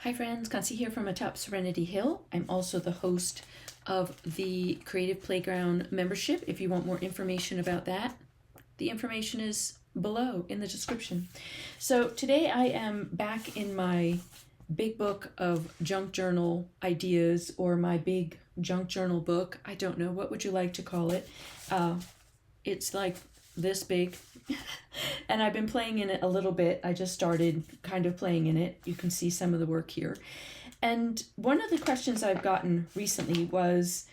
Hi friends, Concy here from atop Serenity Hill. I'm also the host of the Creative Playground membership. If you want more information about that, the information is below in the description. So today I am back in my big book of junk journal ideas, or my big junk journal book. I don't know, what would you like to call it? It's like this big. And I've been playing in it a little bit. I just started kind of playing in it. You can see some of the work here. And one of the questions I've gotten recently was,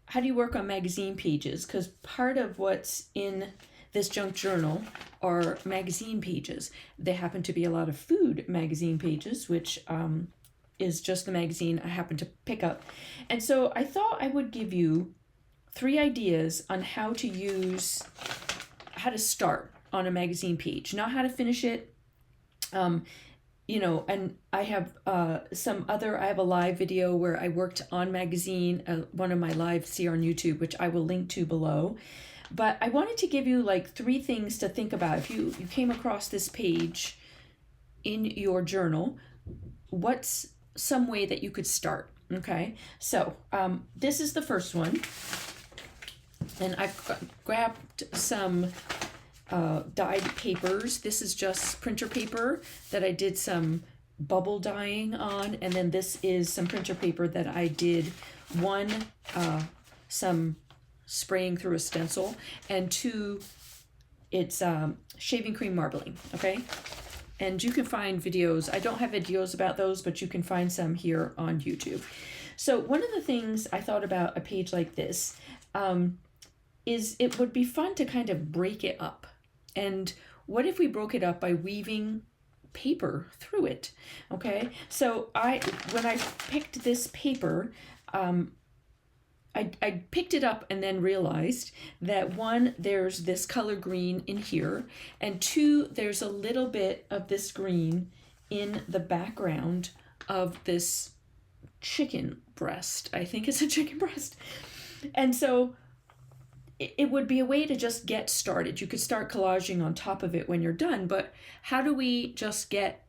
how do you work on magazine pages? Because part of what's in this junk journal are magazine pages. They happen to be a lot of food magazine pages, which is just the magazine I happen to pick up. And so I thought I would give you 3 ideas on how to start on a magazine page, not how to finish it. And I have I have a live video where I worked on magazine, one of my lives here on YouTube, which I will link to below. But I wanted to give you like 3 things to think about. If you came across this page in your journal, what's some way that you could start? Okay, so this is the first one. And I've grabbed some dyed papers. This is just printer paper that I did some bubble dyeing on, and then this is some printer paper that I did some spraying through a stencil, and 2, it's shaving cream marbling. Okay, and you can find videos. I don't have videos about those, but you can find some here on YouTube. So one of the things I thought about a page like this is it would be fun to kind of break it up. And what if we broke it up by weaving paper through it? Okay, so when I picked this paper, I picked it up and then realized that 1, there's this color green in here, and 2, there's a little bit of this green in the background of this chicken breast. I think it's a chicken breast. And so it would be a way to just get started. You could start collaging on top of it when you're done, but how do we just get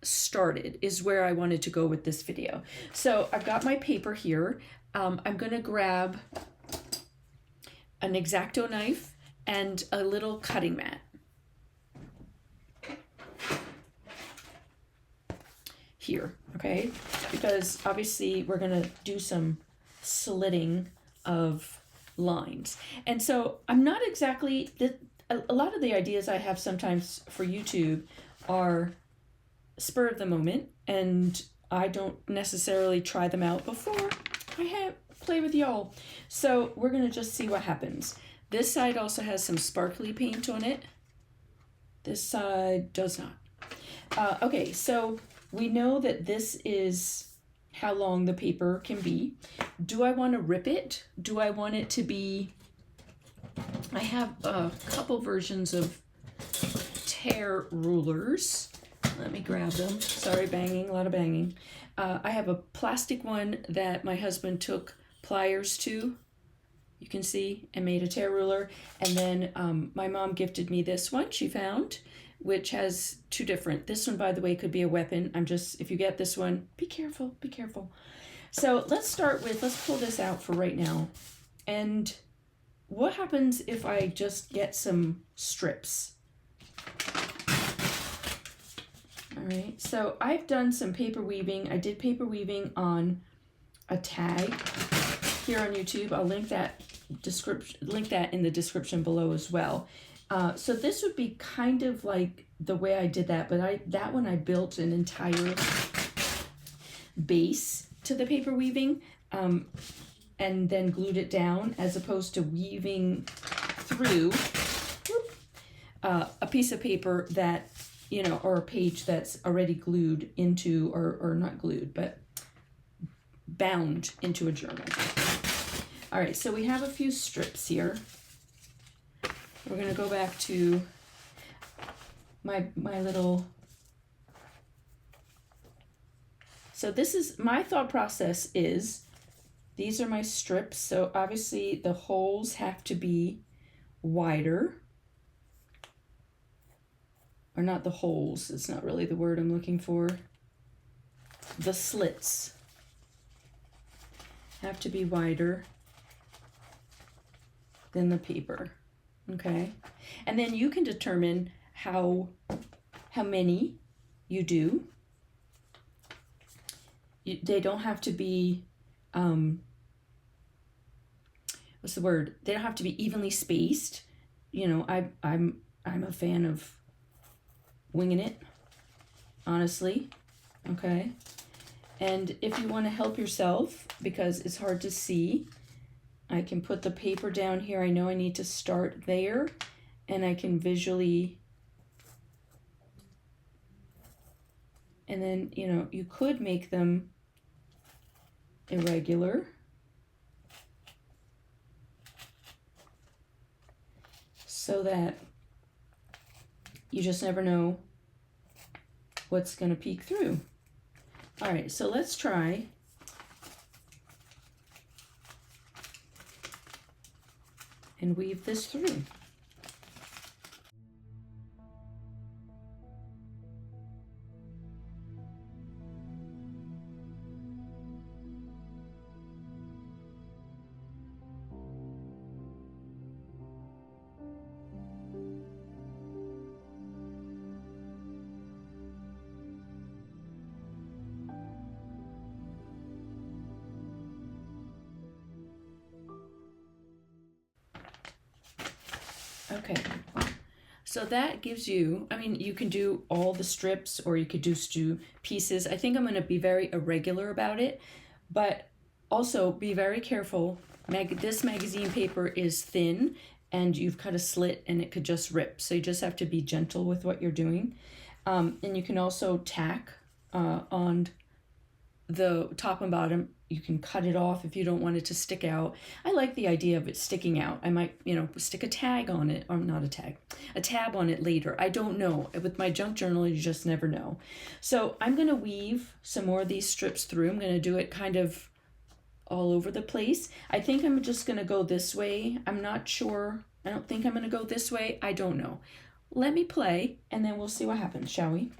started is where I wanted to go with this video. So I've got my paper here. I'm going to grab an X-Acto knife and a little cutting mat. Here, okay? Because obviously we're going to do some slitting of lines. And so I'm not exactly, a lot of the ideas I have sometimes for YouTube are spur of the moment, and I don't necessarily try them out before I play with y'all. So we're going to just see what happens. This side also has some sparkly paint on it. This side does not. Okay, so we know that this is how long the paper can be. Do I want to rip it? Do I want it to be, I have a couple versions of tear rulers. Let me grab them. Sorry, banging, a lot of banging. I have a plastic one that my husband took pliers to, you can see, and made a tear ruler. And then my mom gifted me this one she found, which has 2 different. This one, by the way, could be a weapon. If you get this one, be careful, be careful. So let's pull this out for right now. And what happens if I just get some strips? All right, so I've done some paper weaving. I did paper weaving on a tag here on YouTube. I'll link that in the description below as well. So this would be kind of like the way I did that, but that one I built an entire base to the paper weaving, and then glued it down, as opposed to weaving through a piece of paper that, or a page that's already glued into, or not glued, but bound into a journal. All right, so we have a few strips here. We're going to go back to my little, so this is, my thought process is, these are my strips, so obviously the holes have to be wider, or not the holes, it's not really the word I'm looking for. the slits have to be wider than the paper, okay? And then you can determine how many you do. They don't have to be, what's the word? They don't have to be evenly spaced. You know, I'm a fan of winging it, honestly, okay? And if you want to help yourself, because it's hard to see, I can put the paper down here. I know I need to start there, and I can visually, and then, you know, you could make them irregular. So that you just never know what's going to peek through. All right, so let's try and weave this through. Okay, so that gives you, I mean, you can do all the strips or you could just do pieces. I think I'm going to be very irregular about it, but also be very careful. This magazine paper is thin and you've cut a slit and it could just rip. So you just have to be gentle with what you're doing. And you can also tack on the top and bottom. You can cut it off if you don't want it to stick out. I like the idea of it sticking out. I might, you know, stick a tag on it, or not a tag, a tab on it later. I don't know. With my junk journal, you just never know. So I'm going to weave some more of these strips through. I'm going to do it kind of all over the place. I think I'm just going to go this way. I'm not sure. I don't think I'm going to go this way. I don't know. Let me play, and then we'll see what happens, shall we?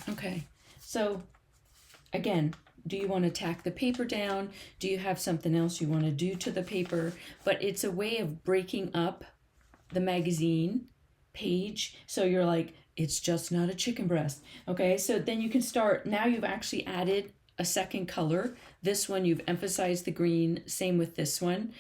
Okay, so again, do you want to tack the paper down? Do you have something else you want to do to the paper? But it's a way of breaking up the magazine page. So you're like, it's just not a chicken breast. Okay, so then you can start, now you've actually added a second color. This one, you've emphasized the green, same with this one.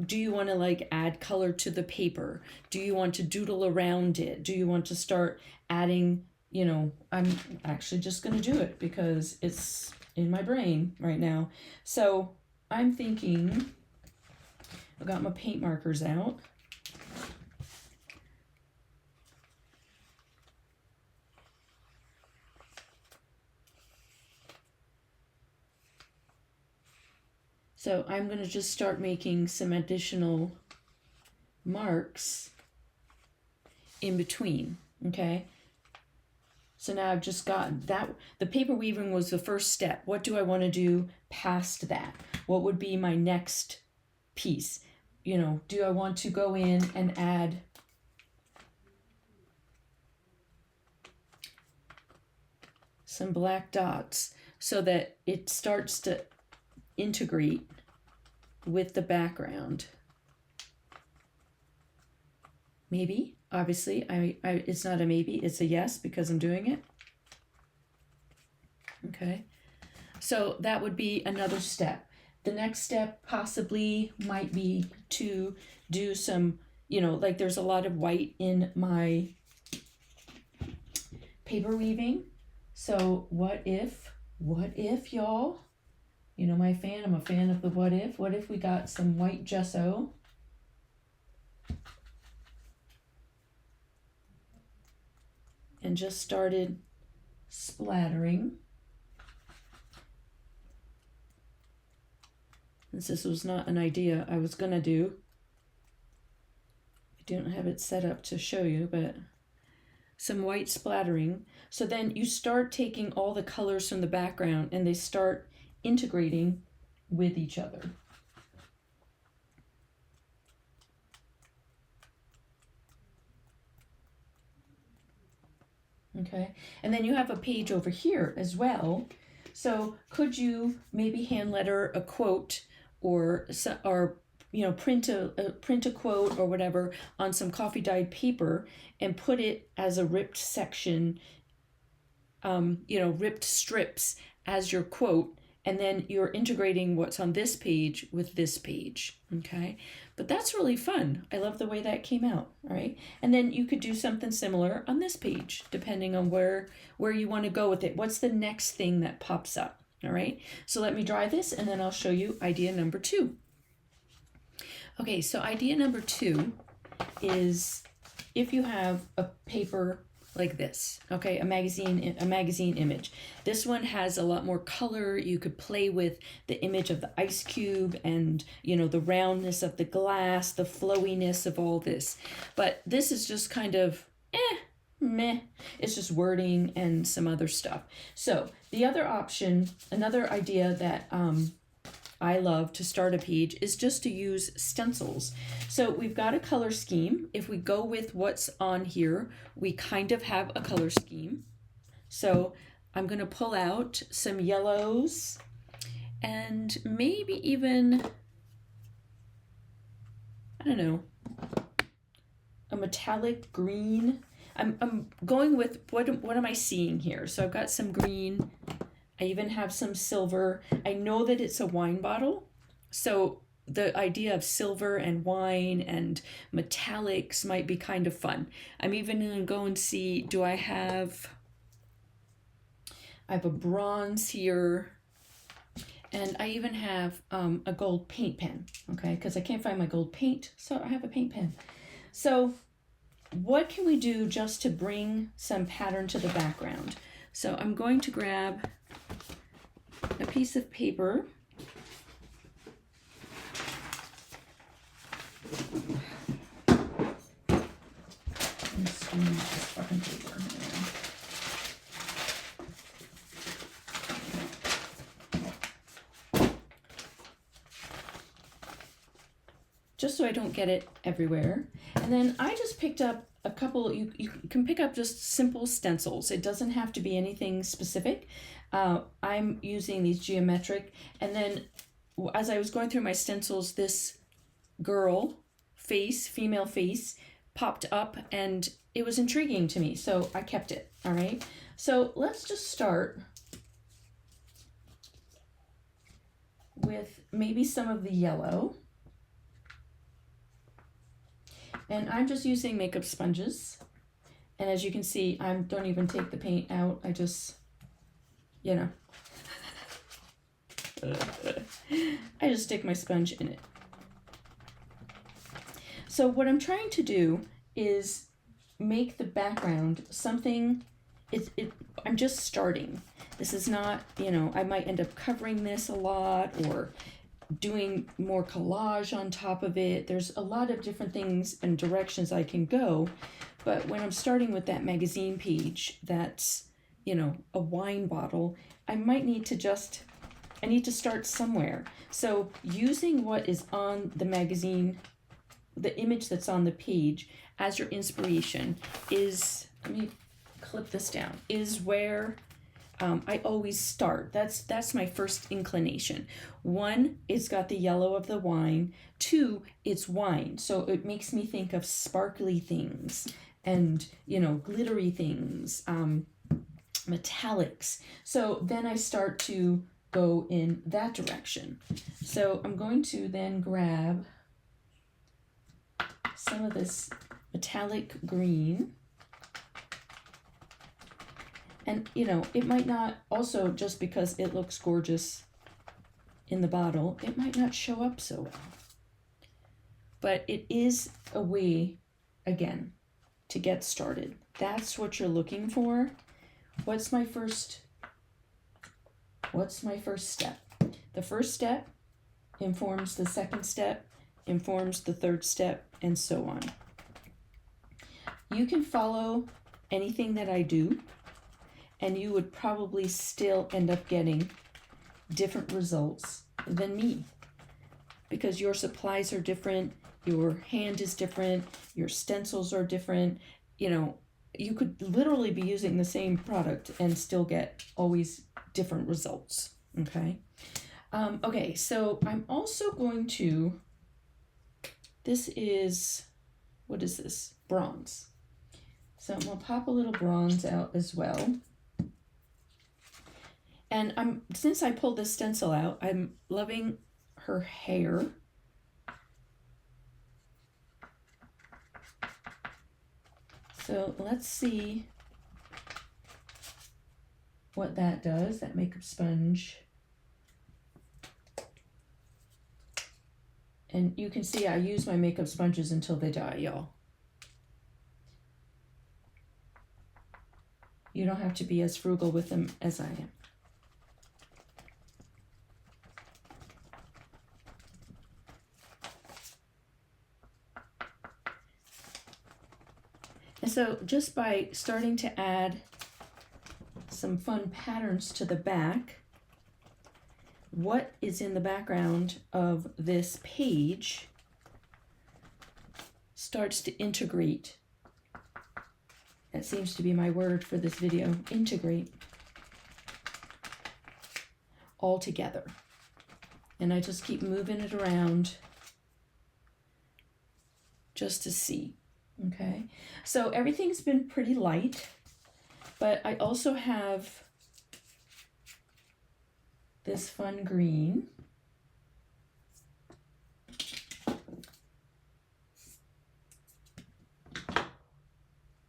Do you want to like add color to the paper? Do you want to doodle around it? Do you want to start adding, you know, I'm actually just going to do it because it's in my brain right now. So I'm thinking, I got my paint markers out. So I'm going to just start making some additional marks in between, okay? So now I've just got that. The paper weaving was the first step. What do I want to do past that? What would be my next piece. You know, do I want to go in and add some black dots so that it starts to integrate with the background? Maybe. Obviously, it's not a maybe, it's a yes because I'm doing it. Okay, so that would be another step. The next step possibly might be to do some, you know, like there's a lot of white in my paper weaving. So what if y'all, you know, I'm a fan of the what if we got some white gesso and just started splattering. This was not an idea I was gonna do. I don't have it set up to show you, but some white splattering. So then you start taking all the colors from the background and they start integrating with each other. Okay, and then you have a page over here as well. So could you maybe hand letter a quote or you know, print a quote or whatever on some coffee dyed paper and put it as a ripped section, you know, ripped strips as your quote, and then you're integrating what's on this page with this page. Okay, but that's really fun. I love the way that came out. All right, and then you could do something similar on this page depending on where you want to go with it. What's the next thing that pops up? All right, so let me dry this and then I'll show you idea number 2. Okay, so idea number 2 is if you have a paper like this, okay, a magazine image. This one has a lot more color. You could play with the image of the ice cube and, you know, the roundness of the glass, the flowiness of all this. But this is just kind of meh. It's just wording and some other stuff. So the other option, another idea that I love to start a page is just to use stencils. So we've got a color scheme. If we go with what's on here, we kind of have a color scheme. So I'm going to pull out some yellows and maybe even, I don't know, a metallic green. I'm going with what am I seeing here? So I've got some green. I even have some silver. I know that it's a wine bottle, so the idea of silver and wine and metallics might be kind of fun. I'm even going to go and see, do I have a bronze here, and I even have a gold paint pen, okay, because I can't find my gold paint, so I have a paint pen. So what can we do just to bring some pattern to the background? So I'm going to grab a piece of paper. Let's do this fucking paper. Just so I don't get it everywhere. And then I just picked up a couple, you can pick up just simple stencils. It doesn't have to be anything specific. I'm using these geometric, and then as I was going through my stencils, this girl face, female face, popped up and it was intriguing to me, so I kept it. All right, so let's just start with maybe some of the yellow. And I'm just using makeup sponges. And as you can see, I don't even take the paint out. I just, you know, I just stick my sponge in it. So what I'm trying to do is make the background something, I'm just starting. This is not, you know, I might end up covering this a lot or doing more collage on top of it. There's a lot of different things and directions I can go, but when I'm starting with that magazine page that's, you know, a wine bottle, I might need to just I need to start somewhere. So using what is on the magazine, the image that's on the page as your inspiration is, let me clip this down, is where I always start. That's my first inclination. One, it's got the yellow of the wine. Two, it's wine. So it makes me think of sparkly things and, you know, glittery things, metallics. So then I start to go in that direction. So I'm going to then grab some of this metallic green. And, you know, it might not, also just because it looks gorgeous in the bottle, it might not show up so well. But it is a way, again, to get started. That's what you're looking for. What's my first step? The first step informs the second step, informs the third step, and so on. You can follow anything that I do, and you would probably still end up getting different results than me, because your supplies are different, your hand is different, your stencils are different. You know, you could literally be using the same product and still get always different results, okay? Okay, so I'm also going to, this is, what is this? Bronze. So I'm gonna pop a little bronze out as well. And since I pulled this stencil out, I'm loving her hair. So let's see what that does, that makeup sponge. And you can see I use my makeup sponges until they die, y'all. You don't have to be as frugal with them as I am. And so just by starting to add some fun patterns to the back, what is in the background of this page starts to integrate. That seems to be my word for this video, integrate, all together. And I just keep moving it around just to see. Okay, so everything's been pretty light, but I also have this fun green.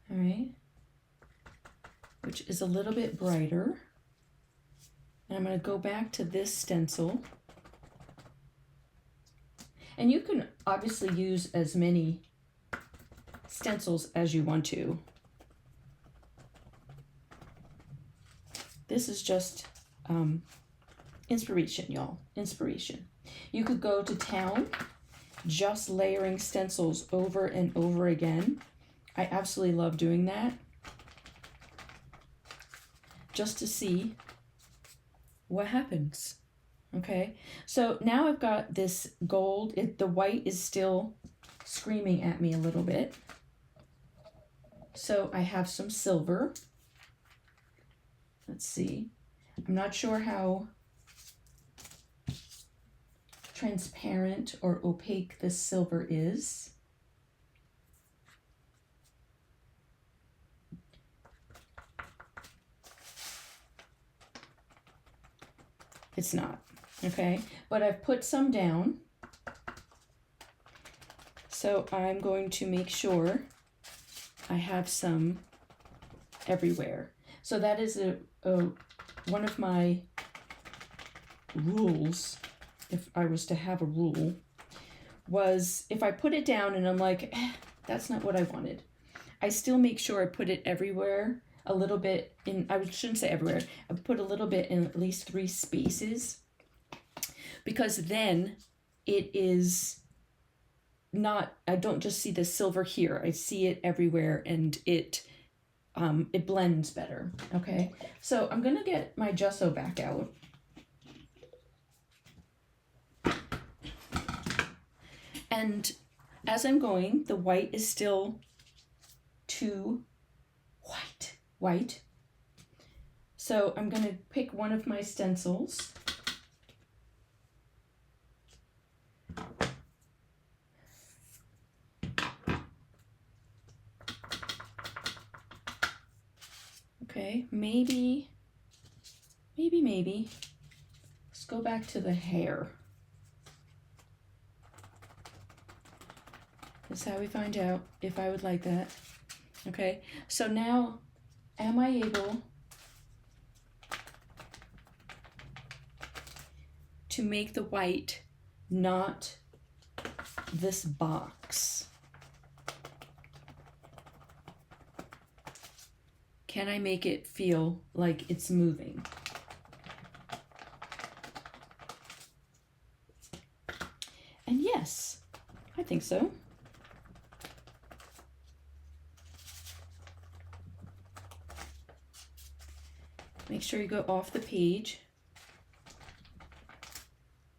All right, which is a little bit brighter. And I'm going to go back to this stencil. And you can obviously use as many stencils as you want to. This is just inspiration, y'all. Inspiration. You could go to town just layering stencils over and over again. I absolutely love doing that, just to see what happens. Okay, so now I've got this gold. The white is still screaming at me a little bit. So I have some silver. Let's see. I'm not sure how transparent or opaque this silver is. It's not, okay? But I've put some down. So I'm going to make sure I have some everywhere. So that is one of my rules, if I was to have a rule, was if I put it down and I'm like, that's not what I wanted, I still make sure I put it everywhere, a little bit in, I shouldn't say everywhere, I put a little bit in at least 3 spaces, because then it is not, I don't just see the silver here, I see it everywhere, and it blends better. Okay, so I'm gonna get my gesso back out, And as I'm going, the white is still too white. So I'm going to pick one of my stencils. Okay, maybe. Let's go back to the hair. That's how we find out if I would like that. Okay, so now am I able to make the white not this box? Can I make it feel like it's moving? And yes, I think so. Make sure you go off the page.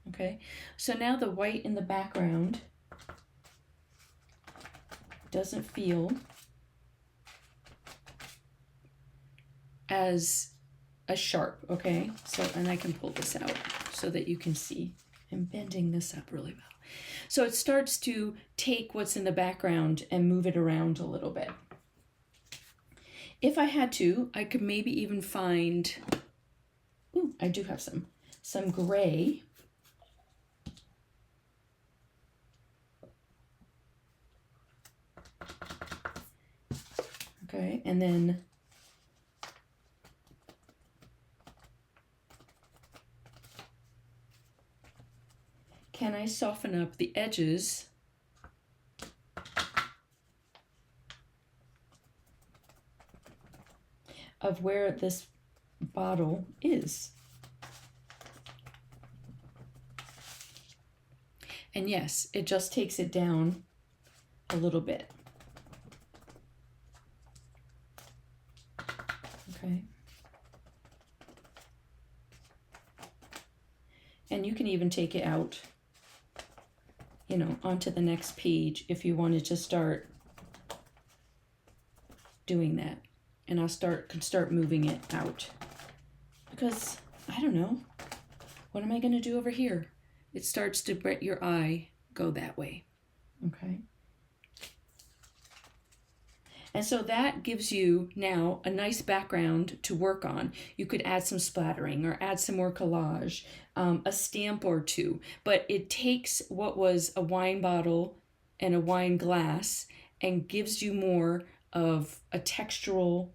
Okay, so now the white in the background doesn't feel as sharp, okay? So, and I can pull this out so that you can see. I'm bending this up really well. So it starts to take what's in the background and move it around a little bit. If I had to, I could maybe even find, ooh, I do have some gray. Okay, and then can I soften up the edges of where this bottle is? And yes, it just takes it down a little bit. Okay. And you can even take it out, you know, onto the next page if you wanted to start doing that. And I'll can start moving it out, because I don't know, what am I going to do over here? It starts to let your eye go that way. Okay. And so that gives you now a nice background to work on. You could add some splattering or add some more collage, a stamp or two, but it takes what was a wine bottle and a wine glass and gives you more of a textural,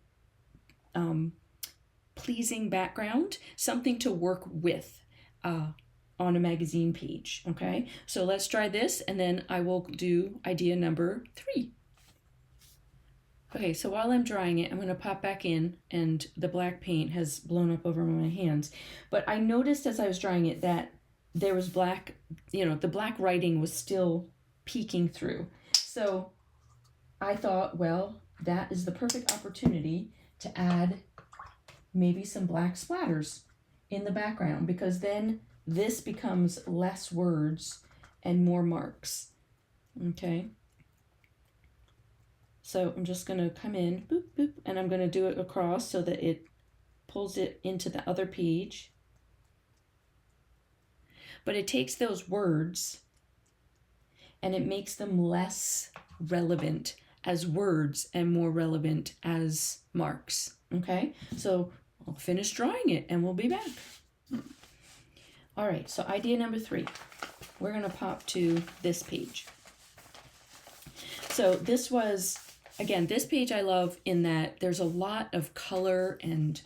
pleasing background, something to work with on a magazine page. Okay, so let's try this, and then I will do idea number 3. Okay, so while I'm drying it, I'm going to pop back in, and the black paint has blown up over my hands. But I noticed as I was drying it that there was black, you know, the black writing was still peeking through. So I thought, well, that is the perfect opportunity to add maybe some black splatters in the background, because then this becomes less words and more marks. Okay. So I'm just going to come in, boop, boop, and I'm going to do it across so that it pulls it into the other page. But it takes those words and it makes them less relevant as words and more relevant as marks. Okay, so I'll finish drawing it and we'll be back. All right, so idea number 3. We're going to pop to this page. So this was, again, this page I love in that there's a lot of color and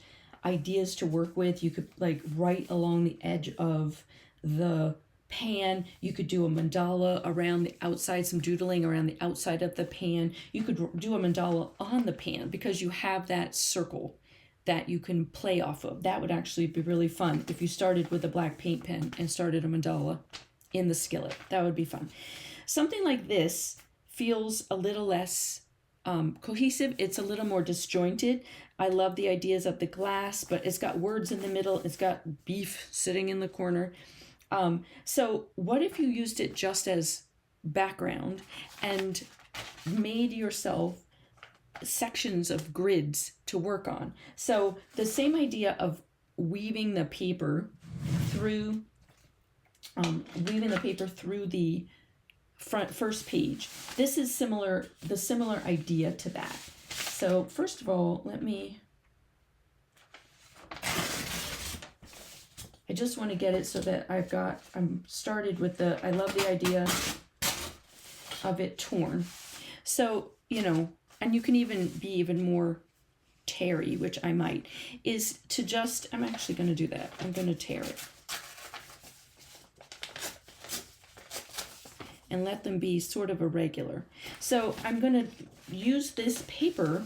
ideas to work with. You could like write along the edge of the pan. You could do a mandala around the outside, some doodling around the outside of the pan. You could do a mandala on the pan because you have that circle that you can play off of. That would actually be really fun if you started with a black paint pen and started a mandala in the skillet. That would be fun. Something like this feels a little less cohesive. It's a little more disjointed. I love the ideas of the glass, but it's got words in the middle. It's got beef sitting in the corner. So what if you used it just as background and made yourself sections of grids to work on. So the same idea of weaving the paper through the first page. This is the similar idea to that. So first of all, I just want to get it so that I'm started with I love the idea of it torn. So, and you can even be even more teary, which I might, is to I'm actually going to do that. I'm going to tear it. And let them be sort of irregular. So I'm going to use this paper.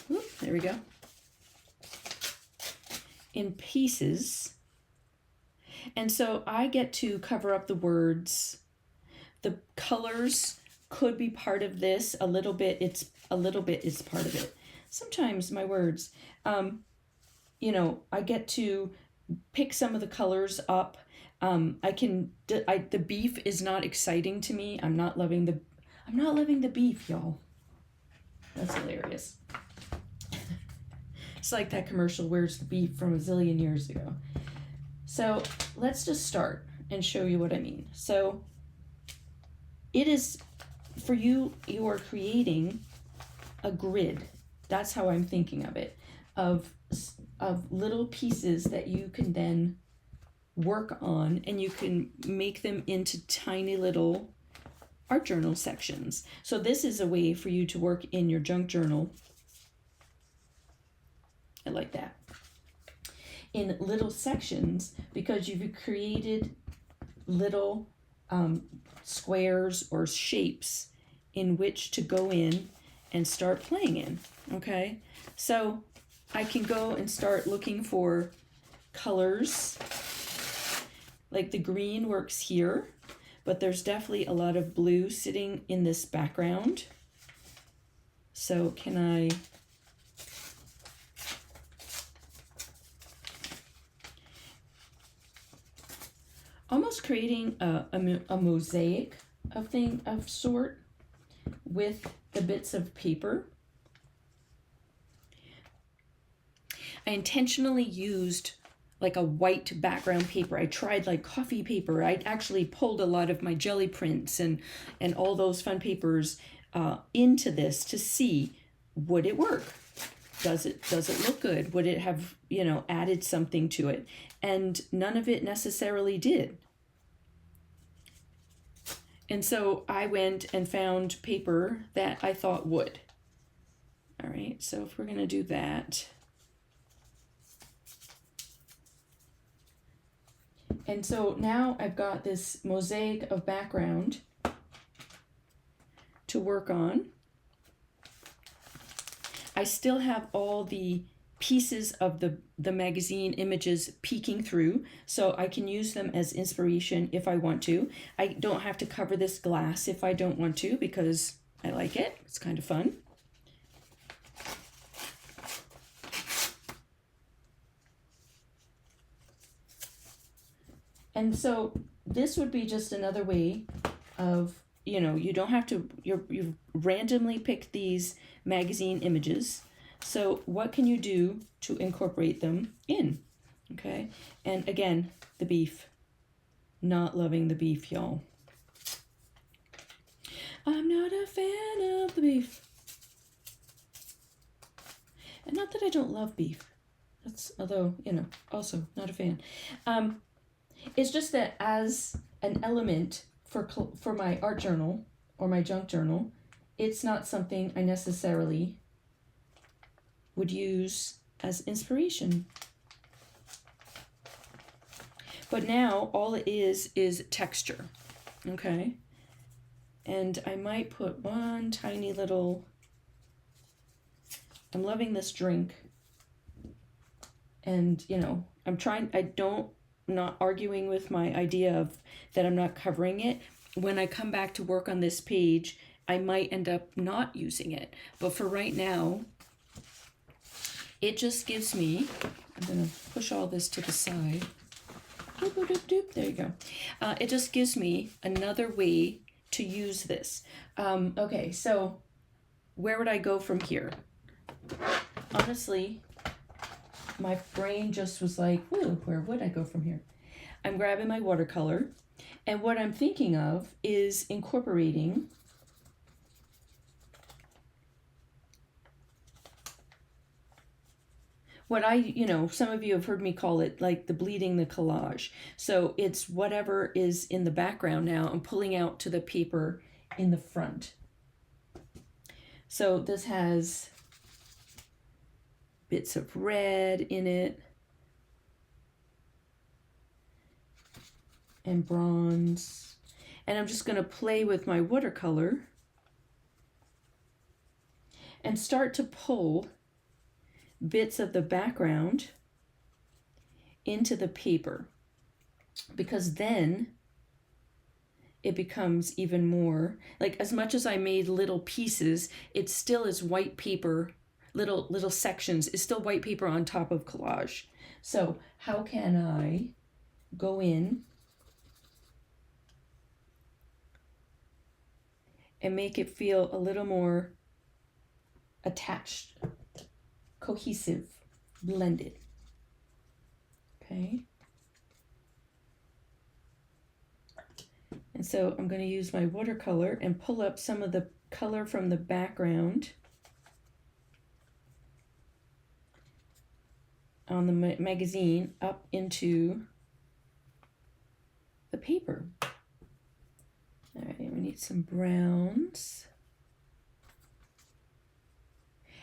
Oop, there we go. In pieces. And so I get to cover up the words. The colors could be part of this. A little bit is part of it. Sometimes my words, I get to pick some of the colors up. The beef is not exciting to me. I'm not loving the beef, y'all. That's hilarious. It's like that commercial, "Where's the beef?" from a zillion years ago. So let's just start and show you what I mean. So it is, for you are creating a grid. That's how I'm thinking of it, of little pieces that you can then work on, and you can make them into tiny little art journal sections. So this is a way for you to work in your junk journal. I like that. In little sections, because you've created little squares or shapes in which to go in and start playing in, okay? So I can go and start looking for colors. Like the green works here, but there's definitely a lot of blue sitting in this background. So can I almost creating a mosaic of sort with the bits of paper. I intentionally used like a white background paper. I tried like coffee paper. I actually pulled a lot of my jelly prints and all those fun papers into this to see, would it work? Does it look good? Would it have, added something to it? And none of it necessarily did. And so I went and found paper that I thought would. All right, so if we're gonna do that. And so now I've got this mosaic of background to work on. I still have all the pieces of the magazine images peeking through, so I can use them as inspiration if I want to. I don't have to cover this glass if I don't want to, because I like it. It's kind of fun. And so this would be just another way of, you don't have to, you've randomly picked these magazine images. So what can you do to incorporate them in? Okay. And again, the beef. Not loving the beef, y'all. I'm not a fan of the beef. And not that I don't love beef. Although, also not a fan. It's just that as an element for my art journal or my junk journal, it's not something I necessarily would use as inspiration. But now all it is texture, okay? And I might put one tiny little, I'm loving this drink. And, not arguing with my idea of that I'm not covering it. When I come back to work on this page, I might end up not using it. But for right now, it just gives me, I'm going to push all this to the side. Doop, doop, doop, doop. There you go. It just gives me another way to use this. Okay, so where would I go from here? Honestly, my brain just was like, whoa, where would I go from here? I'm grabbing my watercolor, and what I'm thinking of is incorporating what some of you have heard me call it like the bleeding the collage. So it's whatever is in the background now, I'm pulling out to the paper in the front. So this has bits of red in it and bronze. And I'm just going to play with my watercolor and start to pull bits of the background into the paper, because then it becomes even more like, as much as I made little pieces, it still is white paper, little sections is still white paper on top of collage. So how can I go in and make it feel a little more attached, cohesive, blended? Okay. And so I'm going to use my watercolor and pull up some of the color from the background on the magazine up into the paper. All right, we need some browns.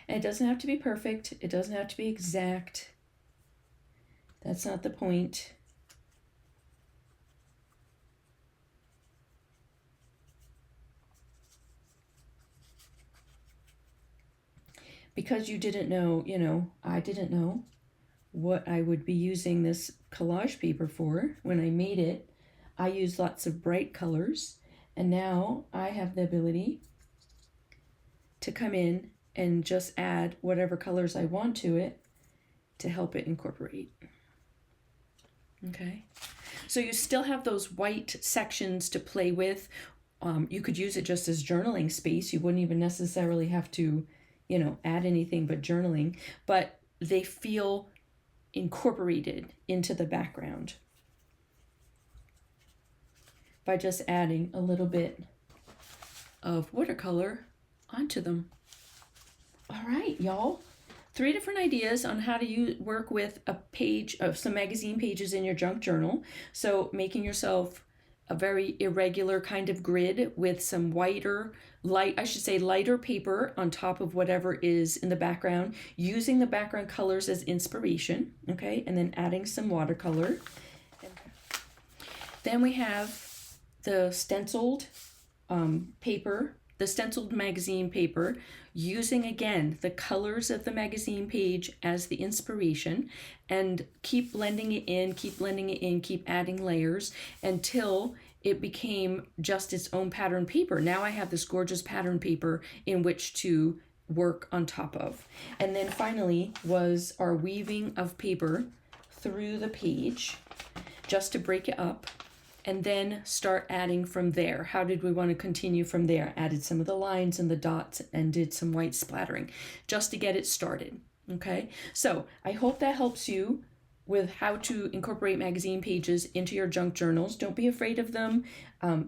And it doesn't have to be perfect. It doesn't have to be exact. That's not the point. Because you didn't know, I didn't know what I would be using this collage paper for when I made it. I used lots of bright colors, and now I have the ability to come in and just add whatever colors I want to it to help it incorporate. Okay, so you still have those white sections to play with. You could use it just as journaling space. You wouldn't even necessarily have to, add anything but journaling, but they feel incorporated into the background by just adding a little bit of watercolor onto them. All right, y'all. 3 different ideas on how to work with a page of some magazine pages in your junk journal. So making yourself a very irregular kind of grid with some lighter paper on top of whatever is in the background, using the background colors as inspiration, okay, and then adding some watercolor. Then we have the stenciled paper, the stenciled magazine paper, using again the colors of the magazine page as the inspiration, and keep blending it in, keep adding layers until it became just its own pattern paper. Now I have this gorgeous pattern paper in which to work on top of. And then finally was our weaving of paper through the page just to break it up, and then start adding from there. How did we want to continue from there? Added some of the lines and the dots and did some white splattering just to get it started. Okay, so I hope that helps you with how to incorporate magazine pages into your junk journals. Don't be afraid of them.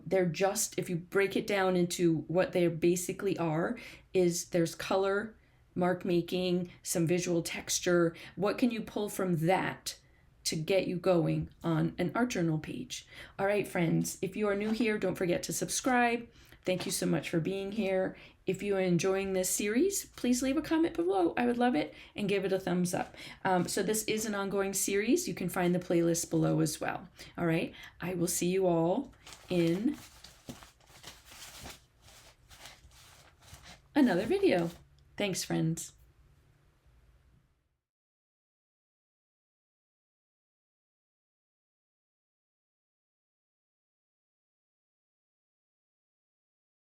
They're just, if you break it down into what they basically are, is there's color, mark making, some visual texture. What can you pull from that to get you going on an art journal page? All right, friends, if you are new here, don't forget to subscribe. Thank you so much for being here. If you are enjoying this series, please leave a comment below. I would love it, and give it a thumbs up. So this is an ongoing series. You can find the playlist below as well. All right, I will see you all in another video. Thanks, friends.